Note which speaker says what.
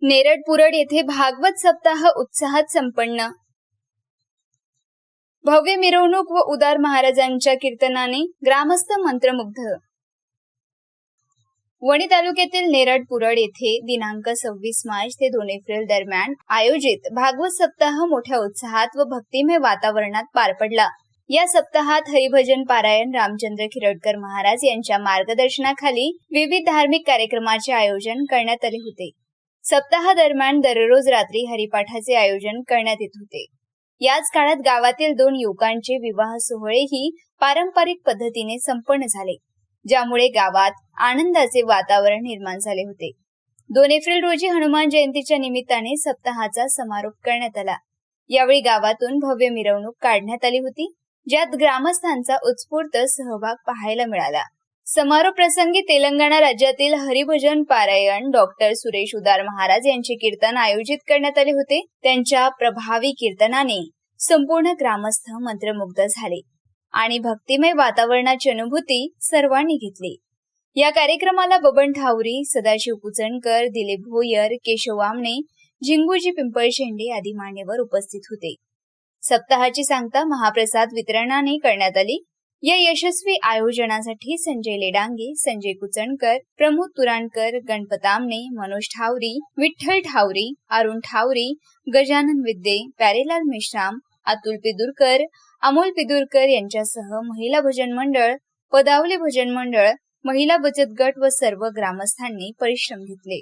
Speaker 1: नेरळ पुरड येथे भागवत सप्ताह उत्साहात संपन्न। भव्य मिरवणूक व उदार महाराजांच्या कीर्तनाने ग्रामस्थ मंत्रमुग्ध। वणी तालुक्यातील नेरळ पुरड येथे दिनांक 26 मार्च ते 2 एप्रिल दरम्यान आयोजित भागवत सप्ताह मोठ्या उत्साहात व भक्तिमय वातावरणात पार पडला। या सप्ताहात हरिभजन पारायण रामचंद्र खिरडकर महाराज यांच्या मार्गदर्शनाखाली विविध धार्मिक कार्यक्रमाचे आयोजन करण्यात आले होते। सप्ताह दरम्यान दररोज रात्री हरिपाठाचे आयोजन करण्यात येत होते। याच काळात गावातील 2 युवकांचे विवाह सोहळेही पारंपरिक पद्धतीने संपन्न झाले, ज्यामुळे गावात आनंदाचे वातावरण निर्माण झाले होते। 2 एप्रिल रोजी हनुमान जयंतीच्या निमित्ताने सप्ताहाचा समारोप करण्यात आला। यावेळी गावातून भव्य मिरवणूक काढण्यात आली होती, ज्यात ग्रामस्थांचा उत्स्फूर्त सहभाग पाहायला मिळाला। समारोप प्रसंगी तेलंगणा राज्यातील हरिभजन पारायण डॉक्टर सुरेश उदार महाराज यांचे कीर्तन आयोजित करण्यात आले होते। त्यांच्या प्रभावी कीर्तनाने संपूर्ण ग्रामस्थ मंत्रमुग्ध झाले आणि भक्तिमय वातावरणाची अनुभूती सर्वांनी घेतली। या कार्यक्रमाला बबन ठाऊरी, सदाशिव कुचणकर, दिलीप भोयर, केशव आमने, झिंगूजी पिंपळशेंडे आदी मान्यवर उपस्थित होते। सप्ताहाची सांगता महाप्रसाद वितरणाने करण्यात आली। या यशस्वी आयोजनासाठी संजय लेडांगे, संजय कुचणकर, प्रमोद तुराणकर, गणपत आमने, मनोज ठाऊरी, विठ्ठल ठाऊरी, अरुण ठाऊरी, गजानन विद्ये, प्यारेलाल मेश्राम, अतुल पिदुरकर, अमोल पिदुरकर यांच्यासह महिला भजन मंडळ, पदावली भजन मंडळ, महिला बचत गट व सर्व ग्रामस्थांनी परिश्रम घेतले।